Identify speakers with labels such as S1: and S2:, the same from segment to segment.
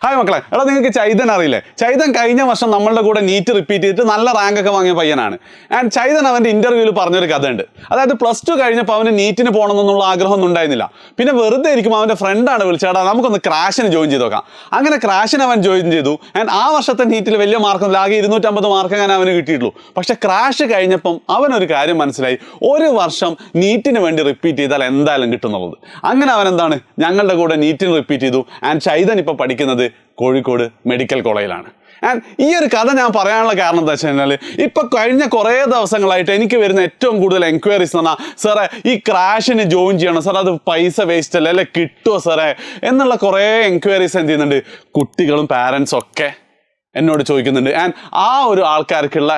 S1: Hi മക്കളെ, എടാ നിങ്ങൾക്ക് ചൈതൻ അറിയില്ലേ? ചൈതൻ കഴിഞ്ഞ വർഷം നമ്മളുടെ കൂടെ നീറ്റ് റിപ്പീറ്റ് ചെയ്തിട്ട് നല്ല റാങ്ക് ഒക്കെ വാങ്ങിയ പയ്യനാണ്. ആൻഡ് ചൈതൻ അവൻ്റെ ഇന്റർവ്യൂവിൽ പറഞ്ഞൊരു കഥയുണ്ട്. അതായത് +2 കഴിഞ്ഞപ്പോൾ അവന് നീറ്റിന് പോകണമെന്നുള്ള ആഗ്രഹമൊന്നും ഉണ്ടായിരുന്നില്ല. പിന്നെ വെറുതെ ഇരിക്കുമ്പോൾ അവൻ്റെ ഫ്രണ്ടാണ് വിളിച്ചേടാ നമുക്കൊന്ന് ക്രാഷിന് ജോയിൻ ചെയ്ത് നോക്കാം. അങ്ങനെ ക്രാഷിന് അവൻ ജോയിൻ ചെയ്തു. ആൻഡ് ആ വർഷത്തെ നീറ്റിൽ വലിയ മാർക്കൊന്നുമില്ല, ആകെ 250 മാർക്ക് അങ്ങനെ അവന് കിട്ടിയിട്ടുള്ളൂ. പക്ഷെ ക്രാഷ് കഴിഞ്ഞപ്പം അവനൊരു കാര്യം മനസ്സിലായി, ഒരു വർഷം നീറ്റിന് വേണ്ടി റിപ്പീറ്റ് ചെയ്താൽ എന്തായാലും കിട്ടുന്നുള്ളത്. അങ്ങനെ അവൻ എന്താണ് ഞങ്ങളുടെ കൂടെ നീറ്റിന് റിപ്പീറ്റ് ചെയ്തു. ആൻഡ് ചൈതൻ ഇപ്പോൾ പഠിക്കുന്നത് കോഴിക്കോട് മെഡിക്കൽ കോളേജിലാണ്. ആൻഡ് ഈ ഒരു കഥ ഞാൻ പറയാനുള്ള കാരണം എന്താ വെച്ച് കഴിഞ്ഞാൽ, ഇപ്പം കഴിഞ്ഞ കുറേ ദിവസങ്ങളായിട്ട് എനിക്ക് വരുന്ന ഏറ്റവും കൂടുതൽ എൻക്വയറീസ് എന്ന് പറഞ്ഞാൽ, സാറേ ഈ ക്രാഷിന് ജോയിൻ ചെയ്യണം സാർ, അത് പൈസ വേസ്റ്റ് അല്ലേ, അല്ലെ കിട്ടുമോ സാറേ എന്നുള്ള കുറേ എൻക്വയറീസ് എന്ത് ചെയ്യുന്നുണ്ട്, കുട്ടികളും പാരൻസും ഒക്കെ എന്നോട് ചോദിക്കുന്നുണ്ട്. ആൻഡ് ആ ഒരു ആൾക്കാർക്കുള്ള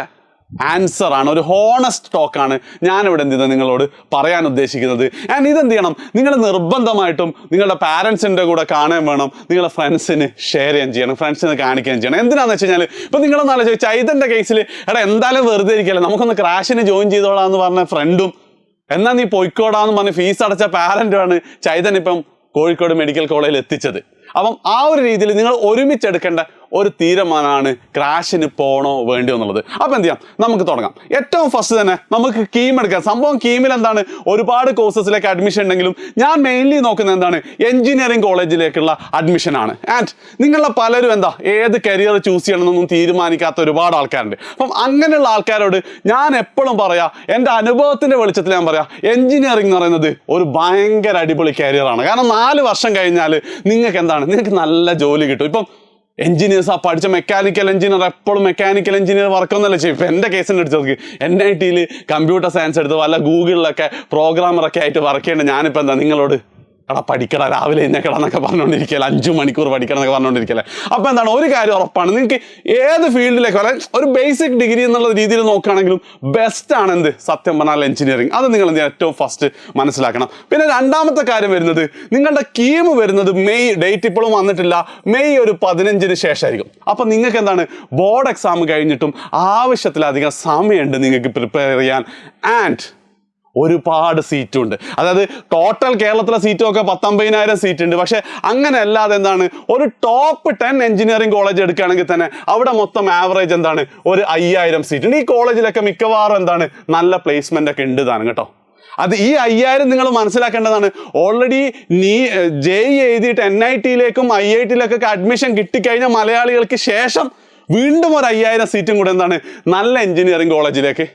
S1: ആൻസറാണ്, ഒരു ഹോണസ്റ്റ് ടോക്കാണ് ഞാനിവിടെ എന്ത് ചെയ്യുന്നത് നിങ്ങളോട് പറയാൻ ഉദ്ദേശിക്കുന്നത്. ആൻഡ് ഇതെന്ത് ചെയ്യണം, നിങ്ങൾ നിർബന്ധമായിട്ടും നിങ്ങളുടെ പാരൻസിൻ്റെ കൂടെ കാണാൻ വേണം, നിങ്ങളുടെ ഫ്രണ്ട്സിന് ഷെയർ ചെയ്യാൻ ചെയ്യണം, ഫ്രണ്ട്സിന് കാണിക്കുകയും ചെയ്യണം. എന്തിനാണെന്ന് വെച്ച് കഴിഞ്ഞാൽ, ഇപ്പം നിങ്ങളൊന്ന് ആലോചിച്ച് ചൈതൻ്റെ കേസിൽ എടാ എന്തായാലും വെറുതെ ഇരിക്കല്ലേ, നമുക്കൊന്ന് ക്രാഷിന് ജോയിൻ ചെയ്തോളാന്ന് പറഞ്ഞ ഫ്രണ്ടും, എന്നാൽ നീ പൊയ്ക്കോടാന്ന് പറഞ്ഞ് ഫീസ് അടച്ച പാരൻറ്റുമാണ് ചൈതൻ ഇപ്പം കോഴിക്കോട് മെഡിക്കൽ കോളേജിൽ എത്തിച്ചത്. അപ്പം ആ ഒരു രീതിയിൽ നിങ്ങൾ ഒരുമിച്ചെടുക്കേണ്ട ഒരു തീരുമാനമാണ് ക്രാഷിന് പോകണോ വേണ്ടിയോ എന്നുള്ളത്. അപ്പോൾ എന്ത് ചെയ്യാം, നമുക്ക് തുടങ്ങാം. ഏറ്റവും ഫസ്റ്റ് തന്നെ നമുക്ക് കീം എടുക്കാം. സംഭവം കീമിൽ എന്താണ്, ഒരുപാട് കോഴ്സസിലേക്ക് അഡ്മിഷൻ ഉണ്ടെങ്കിലും ഞാൻ മെയിൻലി നോക്കുന്നത് എന്താണ്, എഞ്ചിനീയറിംഗ് കോളേജിലേക്കുള്ള അഡ്മിഷനാണ്. ആൻഡ് നിങ്ങളെ പലരും എന്താ ഏത് കരിയർ ചൂസ് ചെയ്യണമെന്നൊന്നും തീരുമാനിക്കാത്ത ഒരുപാട് ആൾക്കാരുണ്ട്. അപ്പം അങ്ങനെയുള്ള ആൾക്കാരോട് ഞാൻ എപ്പോഴും പറയാം, എൻ്റെ അനുഭവത്തിൻ്റെ വെളിച്ചത്തിൽ ഞാൻ പറയാം, എഞ്ചിനീയറിംഗ് എന്ന് പറയുന്നത് ഒരു ഭയങ്കര അടിപൊളി കരിയറാണ്. കാരണം 4 വർഷം കഴിഞ്ഞാൽ നിങ്ങൾക്ക് എന്താണ്, നിങ്ങൾക്ക് നല്ല ജോലി കിട്ടും. ഇപ്പം എഞ്ചിനീയേഴ്സ് ആ പഠിച്ച മെക്കാനിക്കൽ എഞ്ചിനീയർ എപ്പോഴും മെക്കാനിക്കൽ എഞ്ചിനീയർ വർക്കൊന്നല്ല ചെയ്യും. ഇപ്പം എൻ്റെ കേസിൻ്റെ എടുത്തവർക്ക് NIT കമ്പ്യൂട്ടർ സയൻസ് എടുത്ത് വല്ല ഗൂഗിളിലൊക്കെ പ്രോഗ്രാമറൊക്കെ ആയിട്ട് വർക്ക് ചെയ്യേണ്ട ഞാനിപ്പോൾ എന്താ നിങ്ങളോട് എടാ പഠിക്കടാ, രാവിലെ ഇന്നേക്കടാ എന്നൊക്കെ പറഞ്ഞുകൊണ്ടിരിക്കല്ലേ, 5 മണിക്കൂർ പഠിക്കണം എന്നൊക്കെ പറഞ്ഞുകൊണ്ടിരിക്കല്ലേ. അപ്പോൾ എന്താണ്, ഒരു കാര്യം ഉറപ്പാണ്, നിങ്ങൾക്ക് ഏത് ഫീൽഡിലേക്ക് വരാൻ ഒരു ബേസിക് ഡിഗ്രി എന്നുള്ള രീതിയിൽ നോക്കുകയാണെങ്കിലും ബെസ്റ്റാണ് എന്ത് സത്യം പറഞ്ഞാൽ എഞ്ചിനീയറിംഗ്. അത് നിങ്ങൾ എന്ത് ഏറ്റവും ഫസ്റ്റ് മനസ്സിലാക്കണം. പിന്നെ രണ്ടാമത്തെ കാര്യം വരുന്നത്, നിങ്ങളുടെ കീം വരുന്നത് മെയ്, ഡേറ്റ് ഇപ്പോഴും വന്നിട്ടില്ല, മെയ് ഒരു 15-ന് ശേഷമായിരിക്കും. അപ്പം നിങ്ങൾക്ക് എന്താണ് ബോർഡ് എക്സാം കഴിഞ്ഞിട്ടും ആവശ്യത്തിലധികം സമയമുണ്ട് നിങ്ങൾക്ക് പ്രിപ്പയർ ചെയ്യാൻ. ആൻഡ് ഒരുപാട് സീറ്റുണ്ട്. അതായത് ടോട്ടൽ കേരളത്തിലെ സീറ്റൊക്കെ 19,000 സീറ്റ് ഉണ്ട്. പക്ഷെ അങ്ങനെ അല്ലാതെ എന്താണ്, ഒരു ടോപ്പ് 10 എഞ്ചിനീയറിംഗ് കോളേജ് എടുക്കുകയാണെങ്കിൽ തന്നെ അവിടെ മൊത്തം ആവറേജ് എന്താണ് ഒരു 5,000 സീറ്റ് ഉണ്ട്. ഈ കോളേജിലൊക്കെ മിക്കവാറും എന്താണ് നല്ല പ്ലേസ്മെന്റ് ഒക്കെ ഉണ്ട് താനും കേട്ടോ. അത് ഈ 5,000 നിങ്ങൾ മനസ്സിലാക്കേണ്ടതാണ്. ഓൾറെഡി JEE എഴുതിയിട്ട് NIT-ലേക്കും IIT-ലേക്കൊക്കെ അഡ്മിഷൻ കിട്ടിക്കഴിഞ്ഞ മലയാളികൾക്ക് ശേഷം വീണ്ടും ഒരു 5,000 സീറ്റും കൂടെ എന്താണ് നല്ല എഞ്ചിനീയറിംഗ് കോളേജിലേക്ക്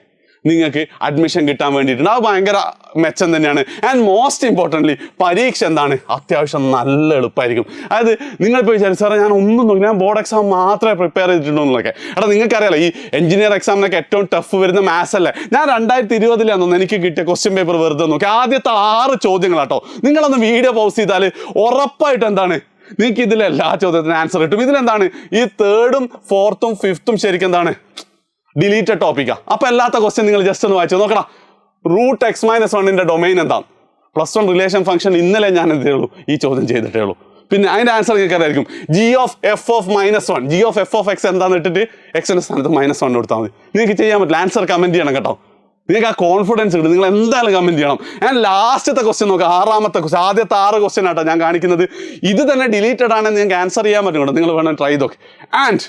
S1: നിങ്ങൾക്ക് അഡ്മിഷൻ കിട്ടാൻ വേണ്ടിയിട്ടുണ്ട്. അത് ഭയങ്കര മെച്ചം തന്നെയാണ്. ആൻഡ് മോസ്റ്റ് ഇമ്പോർട്ടൻ്റ്ലി പരീക്ഷ എന്താണ് അത്യാവശ്യം നല്ല എളുപ്പമായിരിക്കും. അതായത് നിങ്ങളിപ്പോൾ വിചാരിച്ചു സാറേ ഞാൻ ഒന്നും നോക്കി, ഞാൻ ബോർഡ് എക്സാം മാത്രമേ പ്രിപ്പയർ ചെയ്തിട്ടുണ്ടോ എന്നൊക്കെ. എടാ നിങ്ങൾക്കറിയാലോ ഈ എഞ്ചിനീയർ എക്സാമിനൊക്കെ ഏറ്റവും ടഫ് വരുന്ന മാത്സ് അല്ലേ. ഞാൻ 2020 എനിക്ക് കിട്ടിയ ക്വസ്റ്റ്യൻ പേപ്പർ വെറുതെ നോക്കി, ആദ്യത്തെ 6 ചോദ്യങ്ങളാട്ടോ. നിങ്ങളൊന്ന് വീഡിയോ പൗസ് ചെയ്താൽ ഉറപ്പായിട്ട് എന്താണ് നിങ്ങൾക്ക് ഇതിലെ എല്ലാ ചോദ്യത്തിനും ആൻസർ കിട്ടും. ഇതിലെന്താണ് ഈ 3rd, 4th, 5th ശരിക്കും എന്താണ് ഡിലീറ്റഡ് ടോപ്പിക്കാ. അപ്പൊ അല്ലാത്ത ക്വസ്റ്റ്യൻ നിങ്ങൾ ജസ്റ്റ് ഒന്ന് വായിച്ചു നോക്കണം. √x-1 ഡൊമൈൻ എന്താണ്? +1 റിലേഷൻ ഫംഗ്ഷൻ ഇന്നലെ ഞാൻ എന്തേ ഉള്ളൂ ഈ ചോദ്യം ചെയ്തിട്ടേ ഉള്ളൂ. പിന്നെ അതിന്റെ ആൻസർ കേൾക്കാറായിരിക്കും g(f(-1), g(f(x) എന്താന്ന് ഇട്ടിട്ട് എക്സിന്റെ സ്ഥാനത്ത് -1 കൊടുത്താൽ മതി. നിങ്ങൾക്ക് ചെയ്യാൻ പറ്റില്ല. ആൻസർ കമന്റ് ചെയ്യണം കേട്ടോ. നിങ്ങൾക്ക് ആ കോൺഫിഡൻസ് കിട്ടും, നിങ്ങൾ എന്തായാലും കമന്റ് ചെയ്യണം. ഞാൻ ലാസ്റ്റത്തെ ക്വസ്റ്റ്യൻ നോക്കാം, 6ാമത്തെ ക്വസ്റ്റ്യൻ. ആദ്യത്തെ 6 ക്വസ്റ്റ്യൻ ആട്ടോ ഞാൻ കാണിക്കുന്നത്. ഇത് തന്നെ ഡിലീറ്റഡ് ആണെന്ന് നിങ്ങൾക്ക് ആൻസർ ചെയ്യാൻ പറ്റും കേട്ടോ. നിങ്ങൾ വേണം ട്രൈ ചെയ്തൊക്കെ. ആൻഡ്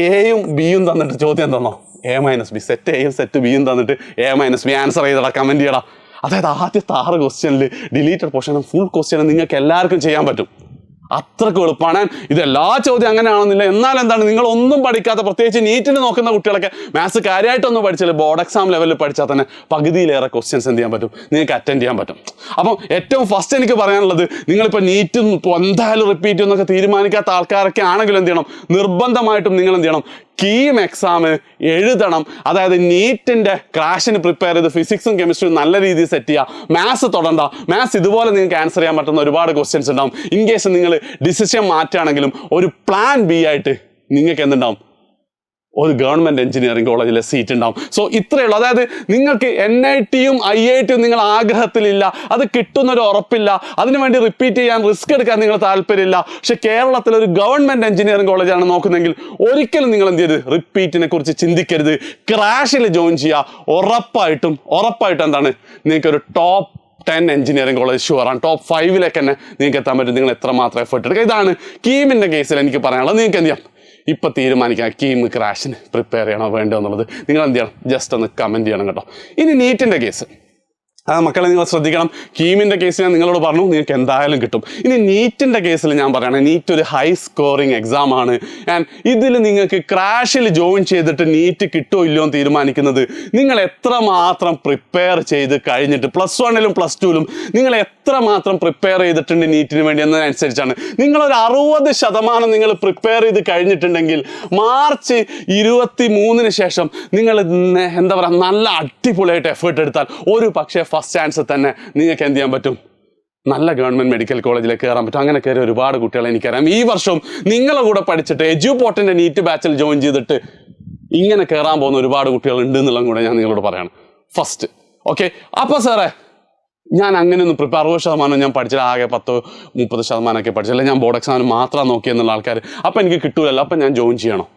S1: എയും ബിയും തന്നിട്ട് ചോദ്യം തന്നോ, A-B, സെറ്റ് എയും സെറ്റ് ബിയും തന്നിട്ട് A-B ആൻസർ ചെയ്തടാ, കമന്റ് ചെയ്യടാ. അതായത് ആദ്യത്തെ 6 ക്വസ്റ്റ്യനിൽ ഡിലീറ്റഡ് പോർഷനും ഫുൾ ക്വസ്റ്റ്യനും നിങ്ങൾക്ക് എല്ലാവർക്കും ചെയ്യാൻ പറ്റും. അത്രക്കും എളുപ്പമാണ്. ഇതെല്ലാ ചോദ്യം അങ്ങനെയാണെന്നില്ല. എന്നാൽ എന്താണ്, നിങ്ങൾ ഒന്നും പഠിക്കാത്ത, പ്രത്യേകിച്ച് നീറ്റിന് നോക്കുന്ന കുട്ടികളൊക്കെ മാത്സ് കാര്യമായിട്ടൊന്നും പഠിച്ചാൽ ബോർഡ് എക്സാം ലെവലിൽ പഠിച്ചാൽ തന്നെ പകുതിയിലേറെ ക്വസ്റ്റ്യൻസ് എന്ത് ചെയ്യാൻ പറ്റും, നിങ്ങൾക്ക് അറ്റൻഡ് ചെയ്യാൻ പറ്റും. അപ്പം ഏറ്റവും ഫസ്റ്റ് എനിക്ക് പറയാനുള്ളത്, നിങ്ങളിപ്പോൾ നീറ്റ് എന്തായാലും റിപ്പീറ്റ് എന്നൊക്കെ തീരുമാനിക്കാത്ത ആൾക്കാരൊക്കെ ആണെങ്കിലും എന്ത് ചെയ്യണം, നിർബന്ധമായിട്ടും നിങ്ങൾ എന്ത് ചെയ്യണം, കീം എക്സാം എഴുതണം. അതായത് നീറ്റിൻ്റെ ക്രാഷിന് പ്രിപ്പയർ ചെയ്ത് ഫിസിക്സും കെമിസ്ട്രിയും നല്ല രീതിയിൽ സെറ്റ് ചെയ്യുക. മാത്സ് തൊടണ്ട. മാത്സ് ഇതുപോലെ നിങ്ങൾക്ക് ആൻസർ ചെയ്യാൻ പറ്റുന്ന ഒരുപാട് ക്വസ്റ്റ്യൻസ് ഉണ്ടാവും. ഇൻ കേസ് നിങ്ങൾ ഡിസിഷൻ മാറ്റുകയാണെങ്കിലും ഒരു പ്ലാൻ ബി ആയിട്ട് നിങ്ങൾക്ക് എന്തുണ്ടാവും, ഒരു ഗവൺമെൻറ് എഞ്ചിനീയറിംഗ് കോളേജിലെ സീറ്റ് ഉണ്ടാവും. സോ ഇത്രയേ ഉള്ളൂ. അതായത് നിങ്ങൾക്ക് NIT-യും IIT-യും നിങ്ങൾ ആഗ്രഹത്തിലില്ല, അത് കിട്ടുന്നൊരു ഉറപ്പില്ല, അതിനുവേണ്ടി റിപ്പീറ്റ് ചെയ്യാൻ റിസ്ക് എടുക്കാൻ നിങ്ങൾ താല്പര്യമില്ല. പക്ഷെ കേരളത്തിലൊരു ഗവൺമെൻറ് എഞ്ചിനീയറിംഗ് കോളേജാണ് നോക്കുന്നതെങ്കിൽ ഒരിക്കലും നിങ്ങൾ എന്ത് ചെയ്ത് റിപ്പീറ്റിനെ കുറിച്ച് ചിന്തിക്കരുത്. ക്രാഷിൽ ജോയിൻ ചെയ്യുക. ഉറപ്പായിട്ടും എന്താണ്, നിങ്ങൾക്കൊരു ടോപ്പ് 10 എഞ്ചിനീയറിംഗ് കോളേജ് ഷുവറാണ്. ടോപ്പ് 5 തന്നെ നിങ്ങൾക്ക് എത്താൻ പറ്റും. നിങ്ങൾ എത്രമാത്രം എഫേർട്ട് എടുക്കുക. ഇതാണ് കീമിൻ്റെ കേസിൽ എനിക്ക് പറയാനുള്ളത്. നിങ്ങൾക്ക് എന്ത് ചെയ്യാം, ഇപ്പം തീരുമാനിക്കാം കീം ക്രാഷിന് പ്രിപ്പയർ ചെയ്യണോ വേണ്ടോ എന്നുള്ളത്. നിങ്ങൾ എന്ത് ചെയ്യണം, ജസ്റ്റ് ഒന്ന് കമൻറ്റ് ചെയ്യണം കേട്ടോ. ഇനി നീറ്റിൻ്റെ കേസ്, അത് മക്കളെ നിങ്ങൾ ശ്രദ്ധിക്കണം. കീമിൻ്റെ കേസ് ഞാൻ നിങ്ങളോട് പറഞ്ഞു, നിങ്ങൾക്ക് എന്തായാലും കിട്ടും. ഇനി നീറ്റിൻ്റെ കേസിൽ ഞാൻ പറയുകയാണ്, നീറ്റ് ഒരു ഹൈ സ്കോറിങ് എക്സാം ആണ്. ആൻഡ് ഇതിൽ നിങ്ങൾക്ക് ക്രാഷിൽ ജോയിൻ ചെയ്തിട്ട് നീറ്റ് കിട്ടുമോ ഇല്ലയോ എന്ന് തീരുമാനിക്കുന്നത് നിങ്ങൾ എത്രമാത്രം പ്രിപ്പയർ ചെയ്ത് കഴിഞ്ഞിട്ട്, പ്ലസ് 1ലും പ്ലസ് 2ലും നിങ്ങൾ എത്രമാത്രം പ്രിപ്പയർ ചെയ്തിട്ടുണ്ട് നീറ്റിന് വേണ്ടി എന്നതനുസരിച്ചാണ്. നിങ്ങളൊരു 60% നിങ്ങൾ പ്രിപ്പയർ ചെയ്ത് കഴിഞ്ഞിട്ടുണ്ടെങ്കിൽ മാർച്ച് 23 ശേഷം നിങ്ങൾ എന്താ പറയുക, നല്ല അടിപൊളിയായിട്ട് എഫേർട്ട് എടുത്താൽ ഒരു പക്ഷേ ഫസ്റ്റ് ചാൻസ് തന്നെ നിങ്ങൾക്ക് എന്ത് ചെയ്യാൻ പറ്റും, നല്ല ഗവൺമെൻറ് മെഡിക്കൽ കോളേജിലേക്ക് കയറാൻ പറ്റും. അങ്ങനെ കയറിയ ഒരുപാട് കുട്ടികളെ എനിക്കറിയാം. ഈ വർഷം നിങ്ങളെ കൂടെ പഠിച്ചിട്ട് എഡ്യൂപോർട്ടിൻ്റെ നീറ്റ് ബാച്ചിൽ ജോയിൻ ചെയ്തിട്ട് ഇങ്ങനെ കയറാൻ പോകുന്ന ഒരുപാട് കുട്ടികൾ ഉണ്ട് എന്നുള്ളതും കൂടെ ഞാൻ നിങ്ങളോട് പറയാണ് ഫസ്റ്റ്. ഓക്കെ, അപ്പോൾ സാറേ ഞാൻ അങ്ങനെയൊന്നും 60% ഞാൻ പഠിച്ചില്ല, ആകെ 10-30% പഠിച്ചില്ല, ഞാൻ ബോർഡ് എക്സാമിന് മാത്രം നോക്കിയെന്നുള്ള ആൾക്കാർ, അപ്പോൾ എനിക്ക് കിട്ടൂലല്ലോ, അപ്പം ഞാൻ ജോയിൻ ചെയ്യണം.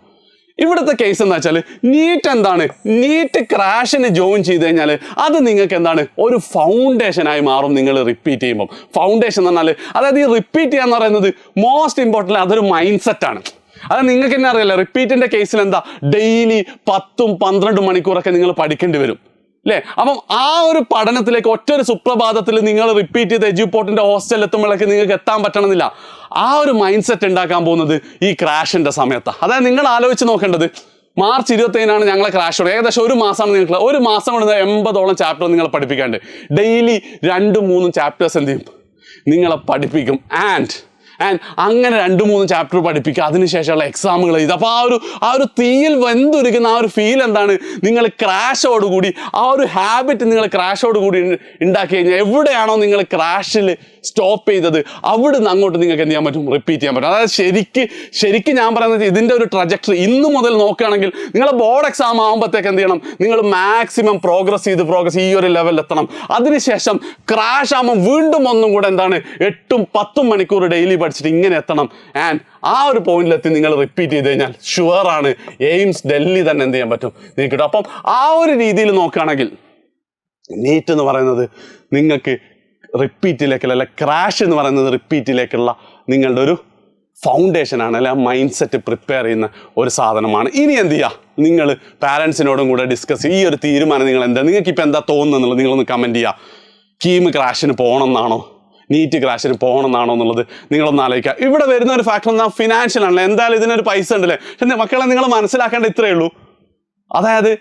S1: ഇവിടുത്തെ കേസ് എന്താ വെച്ചാൽ, നീറ്റ് എന്താണ്, നീറ്റ് ക്രാഷിന് ജോയിൻ ചെയ്ത് കഴിഞ്ഞാൽ അത് നിങ്ങൾക്ക് എന്താണ്, ഒരു ഫൗണ്ടേഷനായി മാറും. നിങ്ങൾ റിപ്പീറ്റ് ചെയ്യുമ്പോൾ ഫൗണ്ടേഷൻ എന്ന് പറഞ്ഞാൽ, അതായത് ഈ റിപ്പീറ്റ് ചെയ്യാന്ന് പറയുന്നത് മോസ്റ്റ് ഇമ്പോർട്ടൻ്റ്, അതൊരു മൈൻഡ് സെറ്റാണ്. അത് നിങ്ങൾക്ക് തന്നെ അറിയില്ല, റിപ്പീറ്റിൻ്റെ കേസിൽ എന്താ, ഡെയിലി 10-12 മണിക്കൂറൊക്കെ നിങ്ങൾ പഠിക്കേണ്ടി വരും അല്ലേ. അപ്പം ആ ഒരു പഠനത്തിലേക്ക് ഒറ്റൊരു സുപ്രഭാതത്തിൽ നിങ്ങൾ റിപ്പീറ്റ് ചെയ്ത് എഡ്യൂപോർട്ടിൻ്റെ ഹോസ്റ്റലിൽ എത്തുമ്പോഴേക്ക് നിങ്ങൾക്ക് എത്താൻ പറ്റണമെന്നില്ല. ആ ഒരു മൈൻഡ് സെറ്റ് ഉണ്ടാക്കാൻ പോകുന്നത് ഈ ക്രാഷിൻ്റെ സമയത്താണ്. അതായത് നിങ്ങൾ ആലോചിച്ച് നോക്കേണ്ടത്, മാർച്ച് 27 ഞങ്ങളെ ക്രാഷ്, ഏകദേശം ഒരു മാസമാണ് നിങ്ങൾക്ക്, ഒരു മാസം കൊണ്ട് 80ഓളം ചാപ്റ്റർ നിങ്ങൾ പഠിപ്പിക്കാണ്ട്, ഡെയിലി 2-3 ചാപ്റ്റേഴ്സ് എന്ത് ചെയ്യും, നിങ്ങളെ പഠിപ്പിക്കും. ആൻഡ് അങ്ങനെ 2-3 ചാപ്റ്റർ പഠിപ്പിക്കുക, അതിനുശേഷമുള്ള എക്സാമുകൾ ചെയ്ത്, അപ്പോൾ ആ ഒരു തീയിൽ വെന്തുരുക്കുന്ന ആ ഒരു ഫീൽ എന്താണ്, നിങ്ങൾ ക്രാഷോടുകൂടി ആ ഒരു ഹാബിറ്റ് നിങ്ങൾ ക്രാഷോടുകൂടി ഉണ്ടാക്കി കഴിഞ്ഞാൽ, എവിടെയാണോ നിങ്ങൾ ക്രാഷിൽ സ്റ്റോപ്പ് ചെയ്തത് അവിടുന്ന് അങ്ങോട്ട് നിങ്ങൾക്ക് എന്ത് ചെയ്യാൻ പറ്റും, റിപ്പീറ്റ് ചെയ്യാൻ പറ്റും. അതായത് ശരിക്കും ഞാൻ പറയുന്നത്, ഇതിൻ്റെ ഒരു ട്രജക്ടറി ഇന്ന് മുതൽ നോക്കുകയാണെങ്കിൽ നിങ്ങൾ ബോർഡ് എക്സാം ആകുമ്പോഴത്തേക്ക് എന്ത് ചെയ്യണം, നിങ്ങൾ മാക്സിമം പ്രോഗ്രസ് ചെയ്ത് ഈ ഒരു ലെവലിൽ എത്തണം. അതിനുശേഷം ക്രാഷ് ആകുമ്പോൾ വീണ്ടും ഒന്നും കൂടെ എന്താണ്, 8-10 മണിക്കൂർ ഡെയിലി പഠിച്ചിട്ട് ഇങ്ങനെ എത്തണം. ആൻഡ് ആ ഒരു പോയിന്റിലെത്തി നിങ്ങൾ റിപ്പീറ്റ് ചെയ്ത് കഴിഞ്ഞാൽ ഷുവറാണ് എയിംസ് ഡൽഹി തന്നെ എന്ത് ചെയ്യാൻ പറ്റും, നിങ്ങൾക്ക് കിട്ടും. അപ്പം ആ ഒരു രീതിയിൽ നോക്കുകയാണെങ്കിൽ നീറ്റ് എന്ന് പറയുന്നത് നിങ്ങൾക്ക് റിപ്പീറ്റിലേക്കുള്ള, അല്ലെ ക്രാഷ് എന്ന് പറയുന്നത് റിപ്പീറ്റിലേക്കുള്ള നിങ്ങളുടെ ഒരു ഫൗണ്ടേഷനാണ്, അല്ലെ മൈൻഡ് സെറ്റ് പ്രിപ്പയർ ചെയ്യുന്ന ഒരു സാധനമാണ്. ഇനി എന്ത് ചെയ്യുക, നിങ്ങൾ പാരൻസിനോടും കൂടെ ഡിസ്കസ് ചെയ്യുക. ഈ ഒരു തീരുമാനം നിങ്ങൾ എന്താ, നിങ്ങൾക്ക് ഇപ്പോൾ എന്താ തോന്നുന്നുള്ളത് നിങ്ങളൊന്ന് കമൻറ്റ് ചെയ്യുക. കീം ക്രാഷിന് പോകണം എന്നാണോ, നീറ്റ് ക്രാഷിന് പോകണം എന്നാണോ എന്നുള്ളത് നിങ്ങളൊന്ന് ആലോചിക്കുക. ഇവിടെ വരുന്ന ഒരു ഫാക്ടർ എന്നാൽ ഫിനാൻഷ്യൽ ആണല്ലോ, എന്തായാലും ഇതിനൊരു പൈസ ഉണ്ടല്ലേ. പക്ഷേ മക്കളെ നിങ്ങൾ മനസ്സിലാക്കേണ്ട ഇത്രയേ ഉള്ളൂ, അതായത്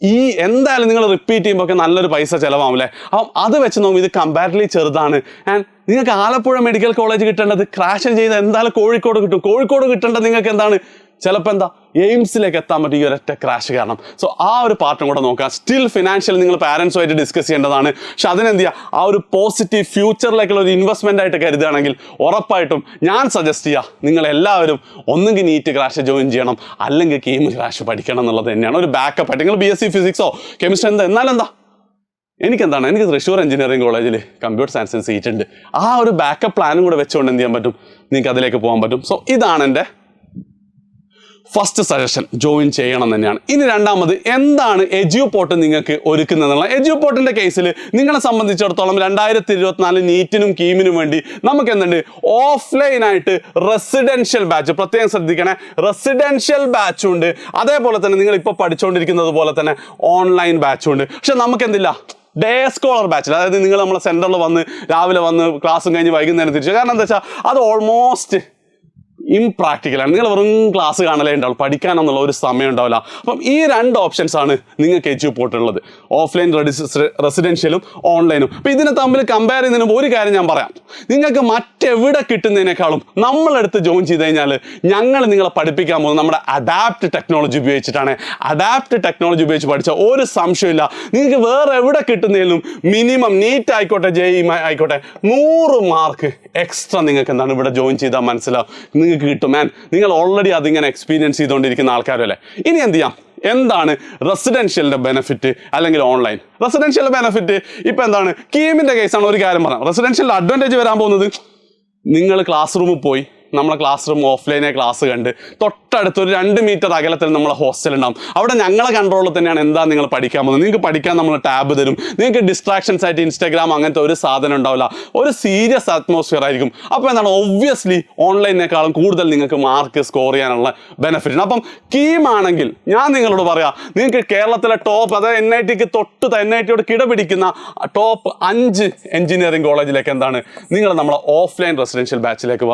S1: ഈ എന്തായാലും നിങ്ങൾ റിപ്പീറ്റ് ചെയ്യുമ്പോൾ ഒക്കെ നല്ലൊരു പൈസ ചിലവാകും. അപ്പം അത് വെച്ച് നോക്കുമ്പോൾ ഇത് കമ്പാരിറ്റീവ്ലി ചെറുതാണ്. ആൻഡ് നിങ്ങൾക്ക് ആലപ്പുഴ മെഡിക്കൽ കോളേജ് കിട്ടേണ്ടത് ക്രാഷ് ചെയ്ത് എന്തായാലും കോഴിക്കോട് കിട്ടും. കോഴിക്കോട് കിട്ടേണ്ടത് നിങ്ങൾക്ക് എന്താണ്, ചിലപ്പോൾ എന്താ എയിംസിലേക്ക് എത്താൻ പറ്റും ഈ ഒരൊറ്റ ക്രാഷ് കാരണം. സോ ആ ഒരു പാർട്ടും കൂടെ നോക്കാം. സ്റ്റിൽ ഫിനാൻഷ്യൽ നിങ്ങൾ പാരൻസുമായിട്ട് ഡിസ്കസ് ചെയ്യേണ്ടതാണ്. പക്ഷെ അതിനെന്ത് ചെയ്യുക, ആ ഒരു പോസിറ്റീവ് ഫ്യൂച്ചറിലേക്കുള്ള ഒരു ഇൻവെസ്റ്റ്മെൻ്റ് ആയിട്ട് കരുതുകയാണെങ്കിൽ ഉറപ്പായിട്ടും ഞാൻ സജസ്റ്റ് ചെയ്യുക, നിങ്ങളെല്ലാവരും ഒന്നുകിൽ നീറ്റ് ക്രാഷ് ജോയിൻ ചെയ്യണം, അല്ലെങ്കിൽ കീം ക്രാഷ് പഠിക്കണം എന്നുള്ളത് തന്നെയാണ് ഒരു ബാക്കപ്പ് ആയിട്ട്. നിങ്ങൾ BSc ഫിസിക്സോ കെമിസ്ട്രി എന്നാലെന്താ, എനിക്ക് തൃശ്ശൂർ എഞ്ചിനീയറിംഗ് കോളേജിൽ കമ്പ്യൂട്ടർ സയൻസിന് സീറ്റ് ഉണ്ട്. ആ ഒരു ബാക്കപ്പ് പ്ലാനും കൂടെ വെച്ചുകൊണ്ട് എന്ത് ചെയ്യാൻ പറ്റും, നിങ്ങൾക്ക് അതിലേക്ക് പോകാൻ പറ്റും. സോ ഇതാണ് എൻ്റെ ഫസ്റ്റ് സജഷൻ, ജോയിൻ ചെയ്യണം തന്നെയാണ്. ഇനി രണ്ടാമത്, എന്താണ് എഡ്യൂപോർട്ട് നിങ്ങൾക്ക് ഒരുക്കുന്നതെന്നുള്ള. എഡ്യൂപോർട്ടിൻ്റെ കേസിൽ നിങ്ങളെ സംബന്ധിച്ചിടത്തോളം 2024 നീറ്റിനും കീമിനും വേണ്ടി നമുക്ക് എന്തുണ്ട്, ഓഫ്ലൈനായിട്ട് റെസിഡൻഷ്യൽ ബാച്ച്, പ്രത്യേകം ശ്രദ്ധിക്കണേ, റെസിഡൻഷ്യൽ ബാച്ചും ഉണ്ട്. അതേപോലെ തന്നെ നിങ്ങൾ ഇപ്പോൾ പഠിച്ചുകൊണ്ടിരിക്കുന്നത് പോലെ തന്നെ ഓൺലൈൻ ബാച്ചും ഉണ്ട്. പക്ഷെ നമുക്ക് എന്തില്ല, ഡേ സ്കോളർ ബാച്ചിൽ, അതായത് നിങ്ങൾ നമ്മളെ സെൻറ്ററിൽ വന്ന് രാവിലെ വന്ന് ക്ലാസ്സും കഴിഞ്ഞ് വൈകുന്നേരം തിരിച്ചു. കാരണം എന്താ വെച്ചാൽ അത് ഓൾമോസ്റ്റ് ഇംപ്രാക്ടിക്കലാണ്. നിങ്ങൾ വെറും ക്ലാസ് കാണലേ ഉണ്ടാവും, പഠിക്കാനെന്നുള്ള ഒരു സമയം ഉണ്ടാവില്ല. അപ്പം ഈ 2 ഓപ്ഷൻസാണ് നിങ്ങൾക്ക് എഡ്യൂപോർട്ട് ഉള്ളത്, ഓഫ്ലൈൻ റെസിഡൻഷ്യലും ഓൺലൈനും. അപ്പോൾ ഇതിനെ തമ്മിൽ കമ്പയർ ചെയ്യുന്നതിന് ഒരു കാര്യം ഞാൻ പറയാം, നിങ്ങൾക്ക് മറ്റെവിടെ കിട്ടുന്നതിനേക്കാളും നമ്മളെടുത്ത് ജോയിൻ ചെയ്ത് കഴിഞ്ഞാൽ ഞങ്ങൾ നിങ്ങളെ പഠിപ്പിക്കാൻ പോകുന്നത് നമ്മുടെ അഡാപ്റ്റ് ടെക്നോളജി ഉപയോഗിച്ചിട്ടാണ്. അഡാപ്റ്റ് ടെക്നോളജി ഉപയോഗിച്ച് പഠിച്ചാൽ ഒരു സംശയമില്ല, നിങ്ങൾക്ക് വേറെ എവിടെ കിട്ടുന്നതിലും മിനിമം നീറ്റ് ആയിക്കോട്ടെ JEE ആയിക്കോട്ടെ 100 മാർക്ക് എക്സ്ട്രാ നിങ്ങൾക്ക് എന്താണ് ഇവിടെ ജോയിൻ ചെയ്താൽ മനസ്സിലാവും, നിങ്ങൾക്ക് കിട്ടും. നിങ്ങൾ ഓൾറെഡി അതിങ്ങനെ എക്സ്പീരിയൻസ് ചെയ്തുകൊണ്ടിരിക്കുന്ന ആൾക്കാരല്ലേ. ഇനി എന്ത് ചെയ്യാം, എന്താണ് റെസിഡൻഷ്യലിൻ്റെ ബെനിഫിറ്റ് അല്ലെങ്കിൽ ഓൺലൈൻ. റെസിഡൻഷ്യൽ ബെനിഫിറ്റ് ഇപ്പം എന്താണ്, കീമിൻ്റെ കേസാണ്. ഒരു കാര്യം പറയാം, റെസിഡൻഷ്യൽ അഡ്വാൻറ്റേജ് വരാൻ പോകുന്നത്, നിങ്ങൾ ക്ലാസ് റൂമിൽ പോയി, നമ്മളെ ക്ലാസ് റൂം ഓഫ്ലൈനെ ക്ലാസ് കണ്ട് തൊട്ടടുത്ത് ഒരു 2 മീറ്റർ അകലത്തിൽ നമ്മളെ ഹോസ്റ്റൽ ഉണ്ടാവും. അവിടെ ഞങ്ങളെ കൺട്രോളിൽ തന്നെയാണ് എന്താ നിങ്ങൾ പഠിക്കാൻ പോകുന്നത്. നിങ്ങൾക്ക് പഠിക്കാൻ നമ്മൾ ടാബ് തരും. നിങ്ങൾക്ക് ഡിസ്ട്രാക്ഷൻസ് ആയിട്ട് ഇൻസ്റ്റാഗ്രാം അങ്ങനത്തെ ഒരു സാധനം ഉണ്ടാവില്ല. ഒരു സീരിയസ് അറ്റ്മോസ്ഫിയർ ആയിരിക്കും. അപ്പോൾ എന്താണ്, ഒബ്വിയസ്ലി ഓൺലൈനേക്കാളും കൂടുതൽ നിങ്ങൾക്ക് മാർക്ക് സ്കോർ ചെയ്യാനുള്ള ബെനിഫിറ്റ് ഉണ്ട്. അപ്പം കീമാണെങ്കിൽ ഞാൻ നിങ്ങളോട് പറയാം, നിങ്ങൾക്ക് കേരളത്തിലെ ടോപ്പ്, അതായത് NITക്ക് NITയോട് കിടപിടിക്കുന്ന ടോപ്പ് 5 എഞ്ചിനീയറിംഗ് കോളേജിലേക്ക് എന്താണ് നിങ്ങൾ നമ്മളെ ഓഫ്ലൈൻ റെസിഡൻഷ്യൽ ബാച്ചിലേക്ക്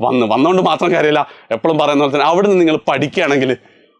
S1: വന്നുകൊണ്ട് മാത്രം കാര്യമില്ല. എപ്പോഴും പറയുന്ന പോലെ തന്നെ അവിടെ നിന്ന് നിങ്ങൾ പഠിക്കുകയാണെങ്കിൽ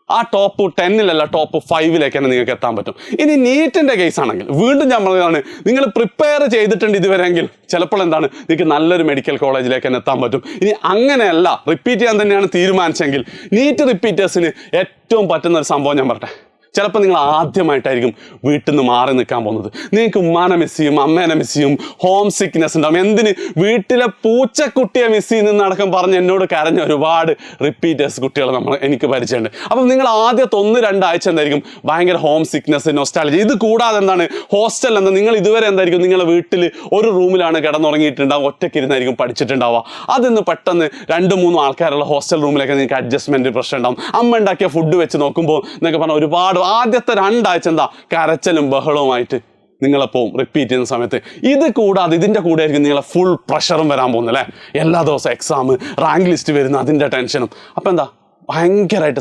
S1: ആ ടോപ്പ് 10-ലല്ല ടോപ്പ് 5-ലേക്ക് തന്നെ നിങ്ങൾക്ക് എത്താൻ പറ്റും. ഇനി നീറ്റിൻ്റെ കേസ് ആണെങ്കിൽ വീണ്ടും ഞാൻ പറയുകയാണ്, നിങ്ങൾ പ്രിപ്പയർ ചെയ്തിട്ടുണ്ട് ഇതുവരെയെങ്കിൽ ചിലപ്പോൾ എന്താണ് നിങ്ങൾക്ക് നല്ലൊരു മെഡിക്കൽ കോളേജിലേക്ക് തന്നെ എത്താൻ പറ്റും. ഇനി അങ്ങനെയല്ല, റിപ്പീറ്റ് ചെയ്യാൻ തന്നെയാണ് തീരുമാനിച്ചെങ്കിൽ നീറ്റ് റിപ്പീറ്റേഴ്സിന് ഏറ്റവും പറ്റുന്ന ഒരു സംഭവം ഞാൻ പറയട്ടെ. ചിലപ്പോൾ നിങ്ങൾ ആദ്യമായിട്ടായിരിക്കും വീട്ടിൽ നിന്ന് മാറി നിൽക്കാൻ പോകുന്നത്. നിങ്ങൾക്ക് ഉമ്മാനെ മിസ് ചെയ്യും, അമ്മേനെ മിസ് ചെയ്യും, ഹോം സിക്നെസ് ഉണ്ടാവും. എന്തിന്, വീട്ടിലെ പൂച്ചക്കുട്ടിയെ മിസ് ചെയ്യുന്നടക്കം പറഞ്ഞ് എന്നോട് കരഞ്ഞ ഒരുപാട് റിപ്പീറ്റേഴ്സ് കുട്ടികൾ എനിക്ക് പരിചയമുണ്ട്. അപ്പം നിങ്ങൾ ആദ്യത്തെ 1-2 ആഴ്ച എന്തായിരിക്കും ഭയങ്കര ഹോം സിക്നെസ്, നൊസ്റ്റാളജി. ഇത് കൂടാതെ എന്താണ് ഹോസ്റ്റൽ എന്താ, നിങ്ങൾ ഇതുവരെ എന്തായിരിക്കും നിങ്ങളുടെ വീട്ടിൽ ഒരു റൂമിലാണ് കിടന്നുറങ്ങിയിട്ടുണ്ടാവുക, ഒറ്റയ്ക്കിരുന്നായിരിക്കും പഠിച്ചിട്ടുണ്ടാവുക. അതിന്ന് പെട്ടെന്ന് 2-3 ആൾക്കാരുള്ള ഹോസ്റ്റൽ റൂമിലേക്ക് നിങ്ങൾക്ക് അഡ്ജസ്റ്റ്മെൻറ്റ് പ്രശ്നം ഉണ്ടാവും. അമ്മ ഉണ്ടാക്കിയ ഫുഡ് വെച്ച് നോക്കുമ്പോൾ എന്നൊക്കെ പറഞ്ഞാൽ ഒരുപാട് ആദ്യത്തെ 2 ആഴ്ച എന്താ കരച്ചലും ബഹളവുമായിട്ട് നിങ്ങളെ പോവും റിപ്പീറ്റ് ചെയ്യുന്ന സമയത്ത്. ഇത് കൂടാതെ ഇതിൻ്റെ കൂടെ ആയിരിക്കും നിങ്ങളെ ഫുൾ പ്രഷറും വരാൻ പോകുന്നത് അല്ലേ. എല്ലാ ദിവസവും എക്സാം, റാങ്ക് ലിസ്റ്റ് വരുന്ന അതിൻ്റെ ടെൻഷനും. അപ്പം എന്താ ഭയങ്കരമായിട്ട്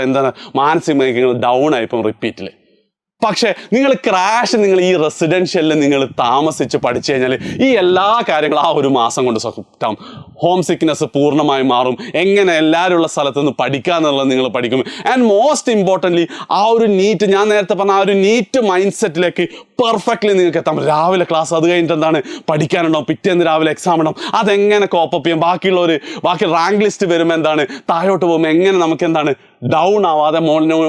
S1: എന്താണ് മാനസികമായി നിങ്ങൾ ഡൗൺ ആയിപ്പോൾ റിപ്പീറ്റിൽ. പക്ഷേ നിങ്ങൾ നിങ്ങൾ ഈ റെസിഡൻഷ്യലിൽ നിങ്ങൾ താമസിച്ച് പഠിച്ചു കഴിഞ്ഞാൽ ഈ എല്ലാ കാര്യങ്ങളും ആ ഒരു മാസം കൊണ്ട് സെറ്റാവും. ഹോം സിക്നെസ് പൂർണ്ണമായി മാറും. എങ്ങനെ എല്ലാവരും ഉള്ള സ്ഥലത്ത് നിന്ന് പഠിക്കുക എന്നുള്ളത് നിങ്ങൾ പഠിക്കും. ആൻഡ് മോസ്റ്റ് ഇമ്പോർട്ടൻ്റ്ലി ആ ഒരു നീറ്റ്, ഞാൻ നേരത്തെ പറഞ്ഞ ആ ഒരു നീറ്റ് മൈൻഡ് സെറ്റിലേക്ക് പെർഫെക്റ്റ്ലി നിങ്ങൾക്ക് എത്താം. രാവിലെ ക്ലാസ്, അത് കഴിഞ്ഞിട്ട് എന്താണ് പഠിക്കാനുണ്ടാവും, പിറ്റേന്ന് രാവിലെ എക്സാം ഉണ്ടാവും. അതെങ്ങനെ കോപ്പപ്പ് ചെയ്യും, ബാക്കി റാങ്ക് ലിസ്റ്റ് വരുമ്പോൾ എന്താണ് താഴോട്ട് പോകുമ്പോൾ എങ്ങനെ നമുക്ക് എന്താണ് ഡൗൺ ആവാതെ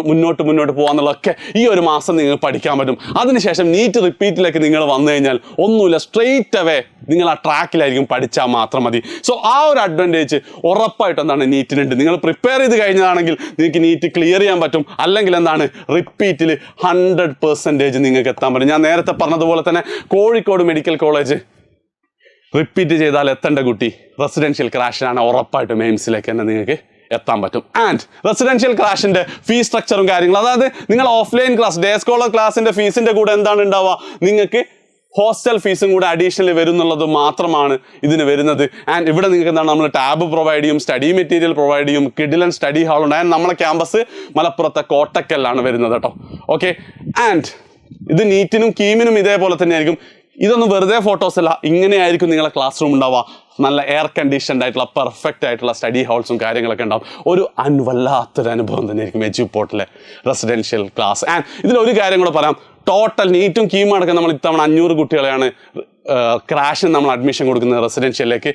S1: മുന്നോട്ട് പോകാന്നുള്ളതൊക്കെ ഈ ഒരു മാസം നിങ്ങൾക്ക് പഠിക്കാൻ പറ്റും. അതിനുശേഷം നീറ്റ് റിപ്പീറ്റിലേക്ക് നിങ്ങൾ വന്നു കഴിഞ്ഞാൽ ഒന്നുമില്ല, സ്ട്രെയിറ്റ് അവേ നിങ്ങൾ ആ ട്രാക്കിലായിരിക്കും, പഠിച്ചാൽ മാത്രം മതി. സോ ആ ഒരു അഡ്വാൻറ്റേജ് ഉറപ്പായിട്ട് എന്താണ് നീറ്റിനുണ്ട്. നിങ്ങൾ പ്രിപ്പയർ ചെയ്ത് കഴിഞ്ഞതാണെങ്കിൽ നിങ്ങൾക്ക് നീറ്റ് ക്ലിയർ ചെയ്യാൻ പറ്റും. അല്ലെങ്കിൽ എന്താണ് റിപ്പീറ്റിൽ 100% നിങ്ങൾക്ക് എത്താൻ പറ്റും. ഞാൻ നേരത്തെ പറഞ്ഞതുപോലെ തന്നെ കോഴിക്കോട് മെഡിക്കൽ കോളേജ് റിപ്പീറ്റ് ചെയ്താൽ എത്തേണ്ട കുട്ടി റെസിഡൻഷ്യൽ ക്രാഷിനാണ്, ഉറപ്പായിട്ടും എയിംസിലേക്ക് തന്നെ നിങ്ങൾക്ക് എത്താൻ പറ്റും. ആൻഡ് റെസിഡൻഷ്യൽ ക്ലാഷിൻ്റെ ഫീസ് സ്ട്രക്ചറും കാര്യങ്ങളും, അതായത് നിങ്ങൾ ഓഫ്ലൈൻ ക്ലാസ്, ഡേ സ്കോളർ ക്ലാസിൻ്റെ ഫീസിൻ്റെ കൂടെ എന്താണ് ഉണ്ടാവുക, നിങ്ങൾക്ക് ഹോസ്റ്റൽ ഫീസും കൂടെ അഡീഷണലി വരുന്നുള്ളത് മാത്രമാണ് ഇതിന് വരുന്നത്. ആൻഡ് ഇവിടെ നിങ്ങൾക്ക് എന്താണ് നമ്മൾ ടാബ് പ്രൊവൈഡ് ചെയ്യും, സ്റ്റഡി മെറ്റീരിയൽ പ്രൊവൈഡ് ചെയ്യും, കിഡിലൻ സ്റ്റഡി ഹാൾ ഉണ്ട്. ആൻഡ് നമ്മളെ ക്യാമ്പസ് മലപ്പുറത്തെ കോട്ടക്കലിലാണ് വരുന്നത് കേട്ടോ. ഓക്കെ, ആൻഡ് ഇത് നീറ്റിനും കീമിനും ഇതേപോലെ തന്നെ ആയിരിക്കും. ഇതൊന്നും വെറുതെ ഫോട്ടോസ് അല്ല, ഇങ്ങനെയായിരിക്കും നിങ്ങളെ ക്ലാസ് റൂം ഉണ്ടാവുക. നല്ല എയർ കണ്ടീഷൻഡ് ആയിട്ടുള്ള പെർഫെക്റ്റ് ആയിട്ടുള്ള സ്റ്റഡി ഹാൾസും കാര്യങ്ങളൊക്കെ ഉണ്ടാവും. ഒരു വല്ലാത്തൊരു അനുഭവം തന്നെയായിരിക്കും എജ്യൂപോർട്ടിലെ റെസിഡൻഷ്യൽ ക്ലാസ്. ആൻഡ് ഇതിലൊരു കാര്യം കൂടെ പറയാം, ടോട്ടൽ നീറ്റും കീമും അടക്കം നമ്മൾ ഇത്തവണ 500 കുട്ടികളെയാണ് ക്രാഷിന് നമ്മൾ അഡ്മിഷൻ കൊടുക്കുന്നത് റെസിഡൻഷ്യലിലേക്ക്.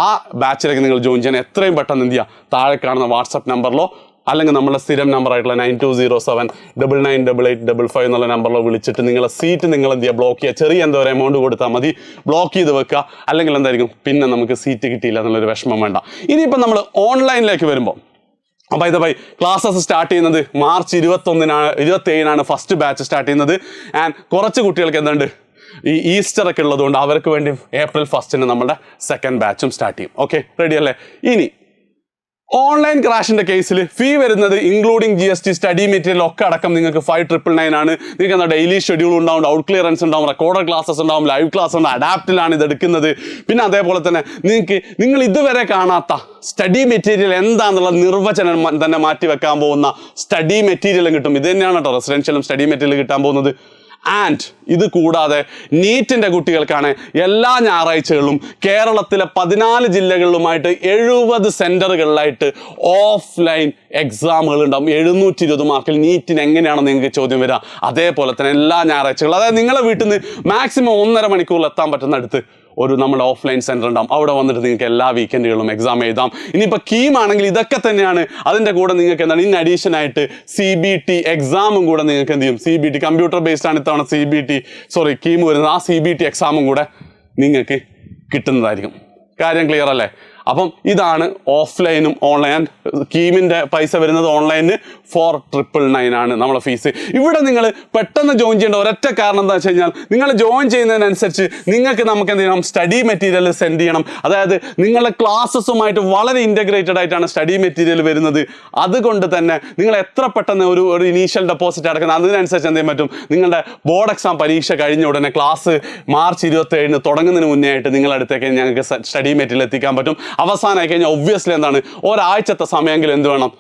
S1: ആ ബാച്ചിലേക്ക് നിങ്ങൾ ജോയിൻ ചെയ്യാൻ എത്രയും പെട്ടെന്ന് എന്ത് ചെയ്യുക, താഴെ കാണുന്ന വാട്സപ്പ് നമ്പറിലോ അല്ലെങ്കിൽ നമ്മുടെ സ്ഥിരം നമ്പറായിട്ടുള്ള 9207998855 എന്നുള്ള നമ്പറിലോ വിളിച്ചിട്ട് നിങ്ങളെ സീറ്റ് നിങ്ങൾ എന്ത് ചെയ്യുക, ബ്ലോക്ക് ചെയ്യുക. ചെറിയ എന്തോ ഒരു എമൗണ്ട് കൊടുത്താൽ മതി, ബ്ലോക്ക് ചെയ്ത് വെക്കുക. അല്ലെങ്കിൽ എന്തായിരിക്കും പിന്നെ നമുക്ക് സീറ്റ് കിട്ടിയില്ല എന്നുള്ളൊരു വിഷമം വേണ്ട. ഇനിയിപ്പം നമ്മൾ ഓൺലൈനിലേക്ക് വരുമ്പോൾ, അപ്പോൾ ഇതേ ക്ലാസ്സസ് സ്റ്റാർട്ട് ചെയ്യുന്നത് മാർച്ച് 27-നാണ് ഫസ്റ്റ് ബാച്ച് സ്റ്റാർട്ട് ചെയ്യുന്നത്. ആൻഡ് കുറച്ച് കുട്ടികൾക്ക് എന്തുണ്ട്, ഈ ഈസ്റ്റർ ഒക്കെ ഉള്ളതുകൊണ്ട് അവർക്ക് വേണ്ടി April 1 നമ്മുടെ സെക്കൻഡ് ബാച്ചും സ്റ്റാർട്ട് ചെയ്യും. ഓക്കെ, റെഡി അല്ലേ? ഇനി ഓൺലൈൻ ക്രാഷിൻ്റെ കേസിൽ ഫീ വരുന്നത് ഇൻക്ലൂഡിങ് GST, സ്റ്റഡി മെറ്റീരിയൽ ഒക്കെ അടക്കം നിങ്ങൾക്ക് 5,999 ആണ്. നിങ്ങൾക്ക് എന്താ ഡെയിലി ഷെഡ്യൂൾ ഉണ്ടാവും, ഔട്ട് ക്ലിയറൻസ് ഉണ്ടാവും, റെക്കോർഡഡ് ക്ലാസ്സസ് ഉണ്ടാവും, ലൈവ് ക്ലാസ് ഉണ്ട്, അഡാപ്റ്റിലാണ് ഇത് എടുക്കുന്നത്. പിന്നെ അതേപോലെ തന്നെ നിങ്ങൾ ഇതുവരെ കാണാത്ത സ്റ്റഡി മെറ്റീരിയൽ എന്താണെന്നുള്ള നിർവചനം തന്നെ മാറ്റി വെക്കാൻ പോകുന്ന സ്റ്റഡി മെറ്റീരിയലും കിട്ടും. ഇത് തന്നെയാണ് കേട്ടോ റെസിഡൻഷ്യലും സ്റ്റഡി മെറ്റീരിയൽ കിട്ടാൻ പോകുന്നത്. ആൻഡ് ഇത് കൂടാതെ നീറ്റിൻ്റെ കുട്ടികൾക്കാണ് എല്ലാ ഞായറാഴ്ചകളിലും കേരളത്തിലെ 14 ജില്ലകളിലുമായിട്ട് 70 സെൻറ്ററുകളിലായിട്ട് ഓഫ്ലൈൻ എക്സാമുകൾ ഉണ്ടാവും. 720 മാർക്കിൽ. നീറ്റിന് എങ്ങനെയാണോ നിങ്ങൾക്ക് ചോദ്യം വരിക, അതേപോലെ തന്നെ എല്ലാ ഞായറാഴ്ചകളും, അതായത് നിങ്ങളുടെ വീട്ടിൽ നിന്ന് മാക്സിമം 1.5 മണിക്കൂറിൽ എത്താൻ പറ്റുന്നിടത്ത് ഒരു നമ്മുടെ ഓഫ്ലൈൻ സെൻറ്റർ ഉണ്ടാവും. അവിടെ വന്നിട്ട് നിങ്ങൾക്ക് എല്ലാ വീക്കെൻഡുകളിലും എക്സാം എഴുതാം. ഇനിയിപ്പോൾ കീമാണെങ്കിൽ ഇതൊക്കെ തന്നെയാണ്. അതിൻ്റെ കൂടെ നിങ്ങൾക്ക് എന്താണ് ഇൻ അഡീഷൻ ആയിട്ട് CBT എക്സാമും കൂടെ നിങ്ങൾക്ക് എന്ത് ചെയ്യും, CBT കമ്പ്യൂട്ടർ ബേസ്ഡ് ആണ് ഇത്തവണ കീം വരുന്നത്. ആ CBT എക്സാമും കൂടെ നിങ്ങൾക്ക് കിട്ടുന്നതായിരിക്കും. കാര്യം ക്ലിയർ അല്ലേ? അപ്പം ഇതാണ് ഓഫ്ലൈനും ഓൺലൈൻ. കീമിൻ്റെ പൈസ വരുന്നത് ഓൺലൈനിന് 4,999 ആണ് നമ്മളെ ഫീസ്. ഇവിടെ നിങ്ങൾ പെട്ടെന്ന് ജോയിൻ ചെയ്യേണ്ട ഒരൊറ്റ കാരണം എന്താ വെച്ച് കഴിഞ്ഞാൽ, നിങ്ങൾ ജോയിൻ ചെയ്യുന്നതിനനുസരിച്ച് നമുക്ക് എന്ത് ചെയ്യണം, സ്റ്റഡി മെറ്റീരിയൽ സെൻഡ് ചെയ്യണം. അതായത് നിങ്ങളുടെ ക്ലാസ്സസുമായിട്ട് വളരെ ഇൻറ്റഗ്രേറ്റഡ് ആയിട്ടാണ് സ്റ്റഡി മെറ്റീരിയൽ വരുന്നത്. അതുകൊണ്ട് തന്നെ നിങ്ങൾ എത്ര പെട്ടെന്ന് ഒരു ഇനീഷ്യൽ ഡെപ്പോസിറ്റ് അടക്കുന്നത്, അതിനനുസരിച്ച് എന്ത് ചെയ്യാൻ പറ്റും, നിങ്ങളുടെ ബോർഡ് എക്സാം പരീക്ഷ കഴിഞ്ഞ ഉടനെ ക്ലാസ് മാർച്ച് 27 തുടങ്ങുന്നതിന് മുന്നേ ആയിട്ട് നിങ്ങളുടെ അടുത്തേക്ക് ഞങ്ങൾക്ക് സ്റ്റഡി മെറ്റീരിയൽ എത്തിക്കാൻ പറ്റും. അവസാനമായി കഴിഞ്ഞാൽ ഒബ്വിയസ്ലി എന്താണ്, ഒരാഴ്ചത്തെ സമയമെങ്കിലും എന്ത് വേണം,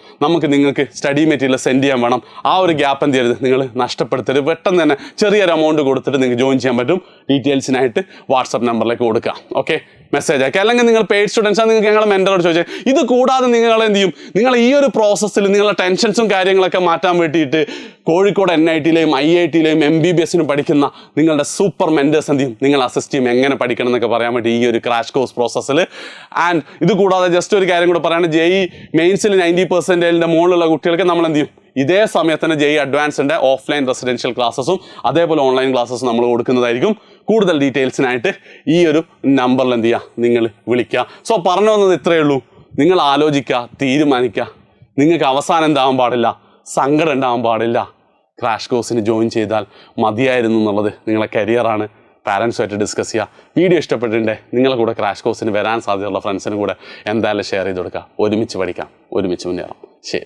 S1: നിങ്ങൾക്ക് സ്റ്റഡി മെറ്റീരിയൽ സെൻഡ് ചെയ്യാൻ വേണം. ആ ഒരു ഗ്യാപ്പ് എന്ത് ചെയ്യരുത്, നിങ്ങൾ നഷ്ടപ്പെടുത്തരുത്. പെട്ടെന്ന് തന്നെ ചെറിയൊരു എമൗണ്ട് കൊടുത്തിട്ട് നിങ്ങൾക്ക് ജോയിൻ ചെയ്യാൻ പറ്റും. ഡീറ്റെയിൽസിനായിട്ട് വാട്സപ്പ് നമ്പറിലേക്ക് കൊടുക്കുക. ഓക്കെ, മെസ്സേജ് അയക്കുക. അല്ലെങ്കിൽ നിങ്ങൾ പെയ്ഡ് സ്റ്റുഡൻസാണ്, നിങ്ങൾക്ക് ഞങ്ങളുടെ മെൻറ്ററോട് ചോദിച്ചാൽ. ഇത് കൂടാതെ നിങ്ങൾ എന്ത് ചെയ്യും, നിങ്ങൾ ഈ ഒരു പ്രോസസ്സിൽ നിങ്ങളുടെ ടെൻഷൻസും കാര്യങ്ങളൊക്കെ മാറ്റാൻ വേണ്ടിയിട്ട് കോഴിക്കോട് NIT-യിലെയും IIT-യിലെയും MBBS-നും പഠിക്കുന്ന നിങ്ങളുടെ സൂപ്പർ മെൻറ്റേഴ്സ് എന്ത് ചെയ്യും, നിങ്ങൾ അസിസ്റ്റ് ചെയ്യും എങ്ങനെ പഠിക്കണം എന്നൊക്കെ പറയാൻ വേണ്ടി ഈ ഒരു ക്രാഷ് കോഴ്സ് പ്രോസസ്സിൽ. ആൻഡ് ഇത് കൂടാതെ ജസ്റ്റ് ഒരു കാര്യം കൂടെ പറയുകയാണ്, JEE മെയിൻസിൽ 90% മുകളിലുള്ള കുട്ടികൾക്ക് നമ്മൾ എന്ത് ചെയ്യും, ഇതേ സമയത്തിന് JEE അഡ്വാൻസിൻ്റെ ഓഫ്ലൈൻ റെസിഡൻഷ്യൽ ക്ലാസ്സസും അതേപോലെ ഓൺലൈൻ ക്ലാസ്സസും നമ്മൾ കൊടുക്കുന്നതായിരിക്കും. കൂടുതൽ ഡീറ്റെയിൽസിനായിട്ട് ഈ ഒരു നമ്പറിൽ എന്ത് ചെയ്യുക, നിങ്ങൾ വിളിക്കുക. സോ പറഞ്ഞു വന്നത് ഇത്രയേ ഉള്ളൂ. നിങ്ങൾ ആലോചിക്കുക, തീരുമാനിക്കുക. നിങ്ങൾക്ക് അവസാനം എന്താവാൻ പാടില്ല, സങ്കടം ഉണ്ടാവാൻ പാടില്ല. ക്രാഷ് കോഴ്സിന് ജോയിൻ ചെയ്താൽ മതിയായിരുന്നു എന്നുള്ളത് നിങ്ങളെ കരിയറാണ്. പാരൻസുമായിട്ട് ഡിസ്കസ് ചെയ്യുക. വീഡിയോ ഇഷ്ടപ്പെട്ടിട്ടുണ്ടെങ്കിൽ നിങ്ങളെ കൂടെ ക്രാഷ് കോഴ്സിന് വരാൻ സാധ്യതയുള്ള ഫ്രണ്ട്സിനും കൂടെ എന്തായാലും ഷെയർ ചെയ്ത് കൊടുക്കുക. ഒരുമിച്ച് പഠിക്കാം, ഒരുമിച്ച് മുന്നേറാം. ശരി.